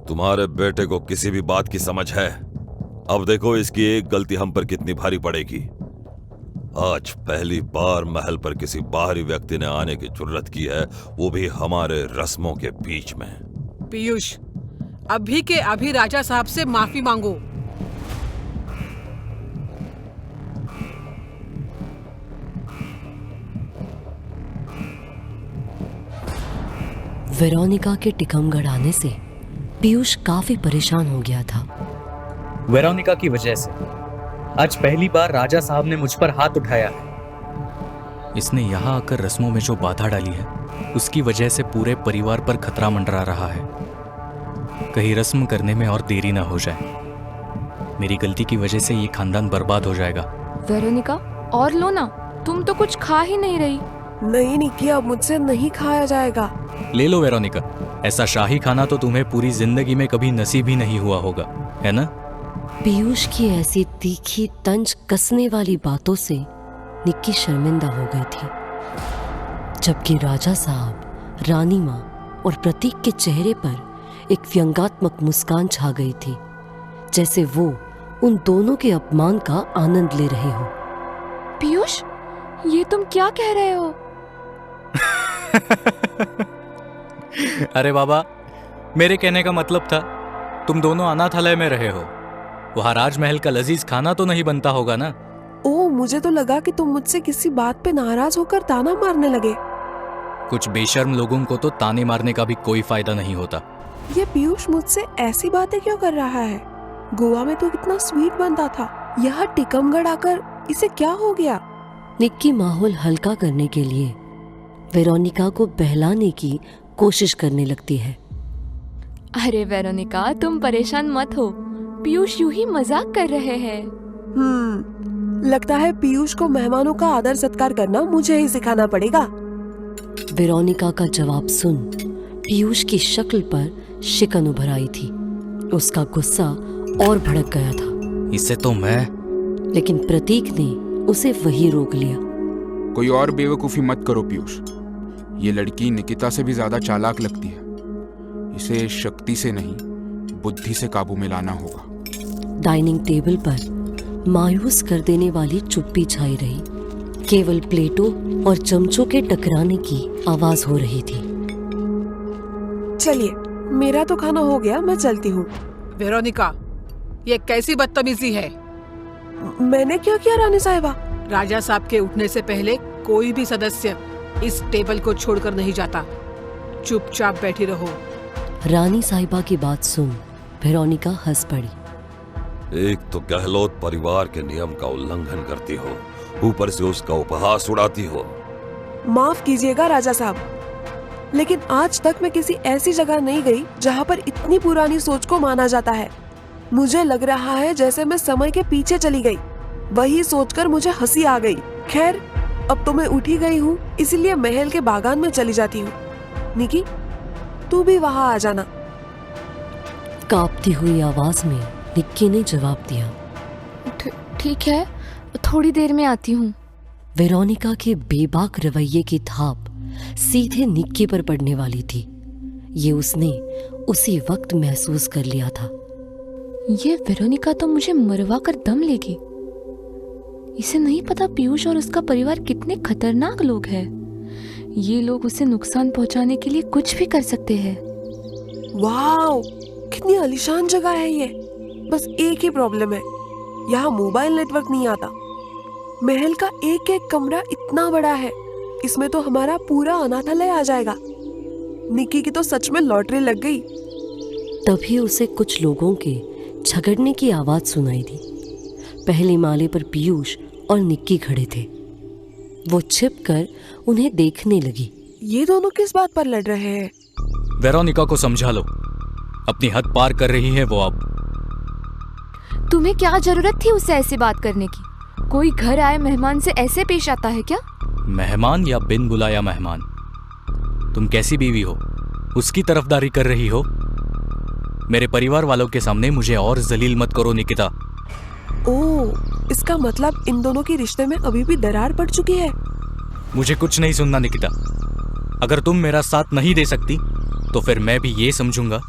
तुम्हारे बेटे को किसी भी बात की समझ है? अब देखो इसकी एक गलती हम पर कितनी भारी पड़ेगी। आज पहली बार महल पर किसी बाहरी व्यक्ति ने आने की जुर्रत की है, वो भी हमारे रस्मों के बीच में। पीयूष, अभी के अभी राजा साहब से माफी मांगो। वेरोनिका के टिकमगढ़ आने से पीयूष काफी परेशान हो गया था। वेरोनिका की वजह से आज पहली बार राजा साहब ने मुझ पर हाथ उठाया है। इसने यहाँ आकर रस्मों में जो बाधा डाली है, उसकी वजह से पूरे परिवार पर खतरा मंडरा रहा है। कहीं रस्म करने में और देरी ना हो जाए। मेरी गलती की वजह से ये खानदान बर्बाद हो जाएगा। वेरोनिका, और लो ना, तुम तो कुछ खा ही नहीं रही। नहीं निक्की, अब मुझसे नहीं खाया जाएगा। ले लो वेरोनिका, ऐसा शाही खाना तो तुम्हें पूरी जिंदगी में कभी नसीब ही नहीं हुआ होगा, है ना? पीयूष की ऐसी तीखी तंज कसने वाली बातों से निक्की शर्मिंदा हो गई थी, जबकि राजा साहब, रानी माँ और प्रतीक के चेहरे पर एक व्यंग्यात्मक मुस्कान छा गई थी, जैसे वो उन दोनों के अपमान का आनंद ले रहे हो। पीयूष, ये तुम क्या कह रहे हो? अरे बाबा, मेरे कहने का मतलब था तुम दोनों अनाथालय में रहे हो, वहां राजमहल का लजीज खाना तो नहीं बनता होगा ना? ओह, मुझे तो लगा कि तुम मुझसे किसी बात पे नाराज होकर ताना मारने लगे। कुछ बेशर्म लोगों को तो ताने मारने का भी कोई फायदा नहीं होता। ये पीयूष मुझसे ऐसी बातें क्यों कर रहा है? गोवा में तो कितना स्वीट बनता था, यहाँ टिकमगढ़ आकर इसे क्या हो गया? निक्की माहौल हल्का करने के लिए वेरोनिका को बहलाने की कोशिश करने लगती है। अरे वेरोनिका, तुम परेशान मत हो, पीयूष यूं ही मजाक कर रहे हैं। लगता है पीयूष को मेहमानों का आदर सत्कार करना मुझे ही सिखाना पड़ेगा। वेरोनिका का जवाब सुन पीयूष की शक्ल पर शिकन उभर आई थी। उसका गुस्सा और भड़क गया था। इससे तो मैं... लेकिन प्रतीक ने उसे वही रोक लिया। कोई और बेवकूफी मत करो पीयूष, ये लड़की निकिता से भी ज्यादा चालाक लगती है। इसे शक्ति से नहीं, बुद्धि से काबू में लाना होगा। डाइनिंग टेबल पर मायूस कर देने वाली चुप्पी छाई रही। केवल प्लेटों और चमचों के टकराने की आवाज हो रही थी। चलिए, मेरा तो खाना हो गया, मैं चलती हूँ। वेरोनिका, ये कैसी बदतमीजी है? मैंने क्या किया रानी साहिबा? राजा साहब के उठने से पहले कोई भी सदस्य इस टेबल को छोड़कर नहीं जाता। चुपचाप बैठी रहो। रानी साहिबा की बात सुन वेरोनिका हंस पड़ी। एक तो गहलोत परिवार के नियम का उल्लंघन करती हो, ऊपर से उसका उपहास उड़ाती हो। माफ कीजिएगा राजा साहब, लेकिन आज तक मैं किसी ऐसी जगह नहीं गई जहाँ पर इतनी पुरानी सोच को माना जाता है। मुझे लग रहा है जैसे मैं समय के पीछे चली गई। वही सोचकर मुझे हंसी आ गई। खैर, अब तो मैं उठी गई हूँ, इसीलिए महल के बागान में चली जाती हूँ। निकी, तू भी वहाँ आ जाना। कांपती हुई आवाज में निक्की ने जवाब दिया। ठीक है, थोड़ी देर में आती हूँ। वेरोनिका के बेबाक रवैये की थाप सीधे निक्की पर पड़ने वाली थी। ये उसने उसी वक्त महसूस कर लिया था। ये वेरोनिका तो मुझे मरवा कर दम लेगी। इसे नहीं पता पीयूष और उसका परिवार कितने खतरनाक लोग हैं। ये लोग उसे नुकसान पहुंचाने के लिए कुछ भी कर सकते हैं। वाह, कितनी आलीशान जगह है ये। बस एक ही प्रॉब्लम है, यहाँ मोबाइल नेटवर्क नहीं आता। महल का एक एक कमरा इतना बड़ा है, इसमें तो हमारा पूरा अनाथालय आ जाएगा। निक्की की तो सच में लॉटरी लग गई। तभी उसे कुछ लोगों के झगड़ने की आवाज सुनाई दी। पहले माले पर पीयूष और निक्की खड़े थे। वो छिपकर उन्हें देखने लगी। ये दोनों किस बात पर लड़ रहे हैं? वेरोनिका को समझा लो, अपनी हद पार कर रही है वो अब। तुम्हें क्या जरूरत थी उससे ऐसी बात करने की? कोई घर आए मेहमान से ऐसे पेश आता है क्या? मेहमान या बिन बुलाया मेहमान, तुम कैसी बीवी हो, उसकी तरफदारी कर रही हो। मेरे परिवार वालों के सामने मुझे और जलील मत करो निकिता। ओह, इसका मतलब इन दोनों के रिश्ते में अभी भी दरार पड़ चुकी है। मुझे कुछ नहीं सुनना निकिता। अगर तुम मेरा साथ नहीं दे सकती तो फिर मैं भी ये समझूंगा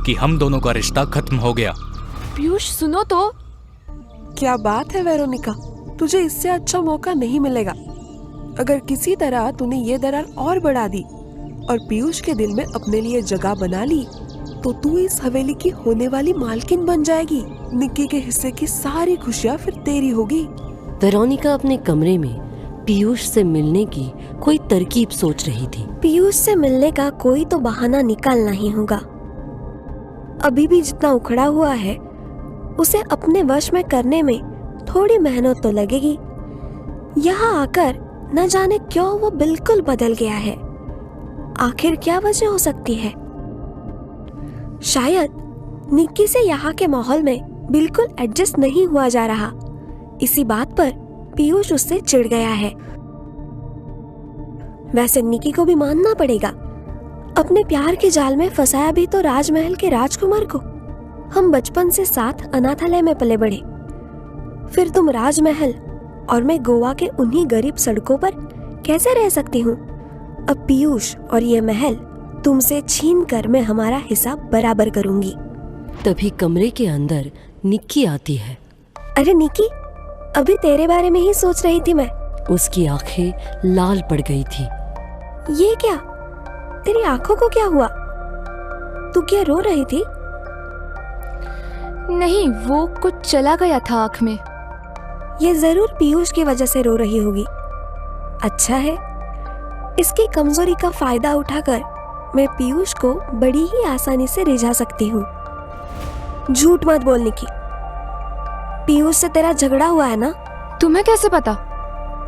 कि हम दोनों का रिश्ता खत्म हो गया। पीयूष सुनो तो। क्या बात है वेरोनिका, तुझे इससे अच्छा मौका नहीं मिलेगा। अगर किसी तरह तूने ये दरार और बढ़ा दी और पीयूष के दिल में अपने लिए जगह बना ली तो तू इस हवेली की होने वाली मालकिन बन जाएगी। निक्की के हिस्से की सारी खुशियाँ फिर तेरी होगी। वेरोनिका अपने कमरे में पीयूष से मिलने की कोई तरकीब सोच रही थी। पीयूष से मिलने का कोई तो बहाना निकालना ही होगा। अभी भी जितना उखड़ा हुआ है उसे अपने वश में करने में थोड़ी मेहनत तो लगेगी। यहाँ आकर न जाने क्यों वो बिल्कुल बदल गया है। आखिर क्या वजह हो सकती है? शायद निक्की से यहाँ के माहौल में बिल्कुल एडजस्ट नहीं हुआ जा रहा। इसी बात पर पीयूष उससे चिढ़ गया है। वैसे निक्की को भी मानना पड़ेगा, अपने प्यार के जाल में फंसाया भी तो राजमहल के राजकुमार को। हम बचपन से साथ अनाथालय में पले बढ़े, फिर तुम राजमहल और मैं गोवा के उन्हीं गरीब सड़कों पर कैसे रह सकती हूँ? अब पीयूष और ये महल तुमसे छीन कर मैं हमारा हिसाब बराबर करूंगी। तभी कमरे के अंदर निक्की आती है। अरे निक्की, अभी तेरे बारे में ही सोच रही थी मैं। उसकी आंखें लाल पड़ गई थी। ये क्या? तेरी आंखों को क्या हुआ? तू क्या रो रही थी? नहीं, वो कुछ चला गया था आँख में। ये जरूर पीयूष की वजह से रो रही होगी। अच्छा है, इसकी कमजोरी का फायदा उठाकर मैं पीयूष को बड़ी ही आसानी से रिझा सकती हूँ। झूठ मत बोल निक्की, पीयूष से तेरा झगड़ा हुआ है ना? तुम्हें कैसे पता?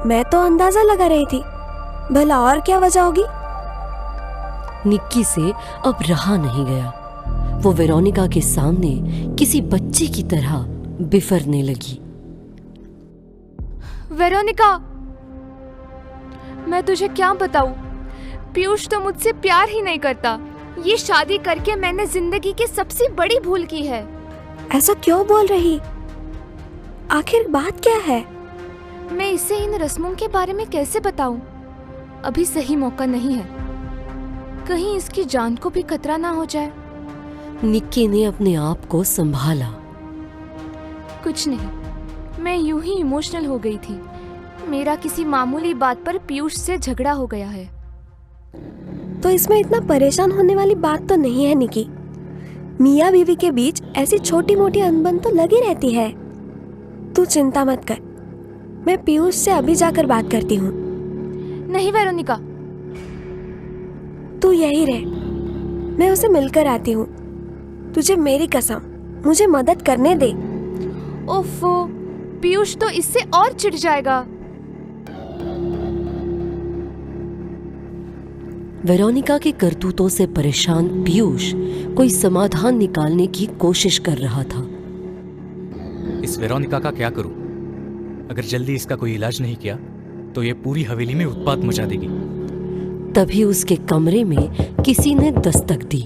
मैं तो अंदाजा लगा रही थी, भला और क्या वजह होगी? निक्की से अब रहा नहीं गया। वो वेरोनिका के सामने किसी बच्चे की तरह बिफरने लगी। वेरोनिका, मैं तुझे क्या बताऊं? पीयूष तो मुझसे प्यार ही नहीं करता। ये शादी करके मैंने जिंदगी की सबसे बड़ी भूल की है। ऐसा क्यों बोल रही? आखिर बात क्या है? मैं इसे इन रस्मों के बारे में कैसे बताऊं? अभी सही मौका नहीं है, कहीं इसकी जान को भी खतरा ना हो जाए। निक्की ने अपने आप को संभाला। कुछ नहीं, मैं यूं ही इमोशनल हो गई थी। मेरा किसी मामूली बात पर पीयूष से झगड़ा हो गया है। तो इसमें इतना परेशान होने वाली बात तो नहीं है निक्की। मियाँ बीवी के बीच ऐसी छोटी मोटी अनबन तो लगी रहती है। तू चिंता मत कर, मैं पीयूष से अभी जाकर बात करती हूँ। नहीं वेरोनिका, तू यही रह, मैं उसे मिलकर आती हूँ। तुझे मेरी कसम, मुझे मदद करने दे। ओफो, पीयूष तो इससे और चिढ़ जाएगा। वेरोनिका के करतूतों से परेशान पीयूष कोई समाधान निकालने की कोशिश कर रहा था। इस वेरोनिका का क्या करूं? अगर जल्दी इसका कोई इलाज नहीं किया तो ये पूरी हवेली में उत्पात मचा देगी। तभी उसके कमरे में किसी ने दस्तक दी।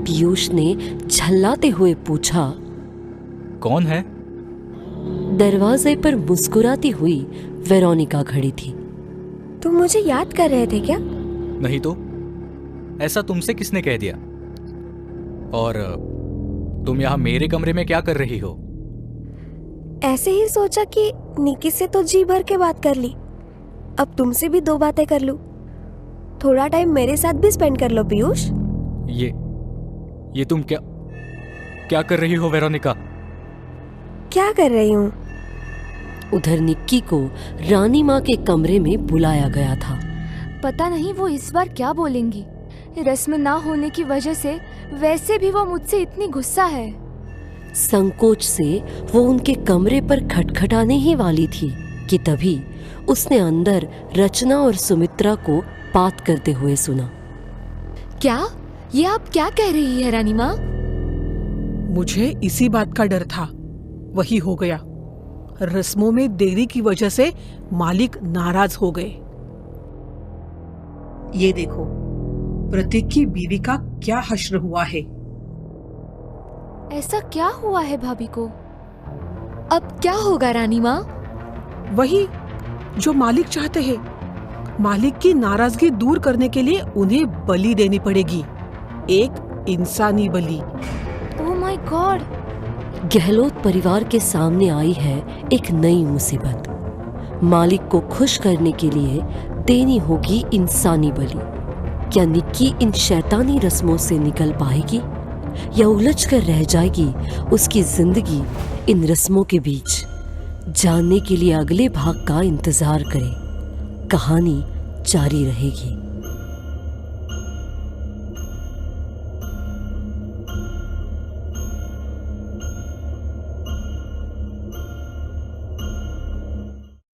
पीयूष ने झल्लाते हुए पूछा, कौन है? दरवाजे पर मुस्कुराती हुई वेरोनिका खड़ी थी। तुम मुझे याद कर रहे थे क्या? नहीं तो, ऐसा तुमसे किसने कह दिया? और तुम यहाँ मेरे कमरे में क्या कर रही हो? ऐसे ही सोचा कि निक्की से तो जी भर के बात कर ली, अब तुमसे भी दो बातें कर लूं। थोड़ा टाइम मेरे साथ भी स्पेंड कर लो पीयूष। ये तुम क्या कर रही हो वेरोनिका? क्या कर रही हूँ? उधर निक्की को रानी माँ के कमरे में बुलाया गया था। पता नहीं वो इस बार क्या बोलेंगी। रस्म ना होने की वजह से वैसे भी वो मुझसे इतनी गुस्सा है। संकोच से वो उनके कमरे पर खटखटाने ही वाली थी कि तभी उसने अंदर रचना और सुमित्रा को बात करते हुए सुना। क्या? ये आप क्या कह रही है रानी माँ? मुझे इसी बात का डर था, वही हो गया। रस्मों में देरी की वजह से मालिक नाराज हो गए। ये देखो, प्रतीक की बीवी का क्या हश्र हुआ है। ऐसा क्या हुआ है भाभी को? अब क्या होगा रानी माँ? वही जो मालिक चाहते हैं। मालिक की नाराजगी दूर करने के लिए उन्हें बलि देनी पड़ेगी। एक इंसानी बलि। Oh my god. गहलोत परिवार के सामने आई है एक नई मुसीबत। मालिक को खुश करने के लिए देनी होगी इंसानी बलि। क्या निक्की इन शैतानी रस्मों से निकल पाएगी या उलझ कर रह जाएगी उसकी जिंदगी इन रस्मों के बीच? जानने के लिए अगले भाग का इंतजार करें। कहानी जारी रहेगी।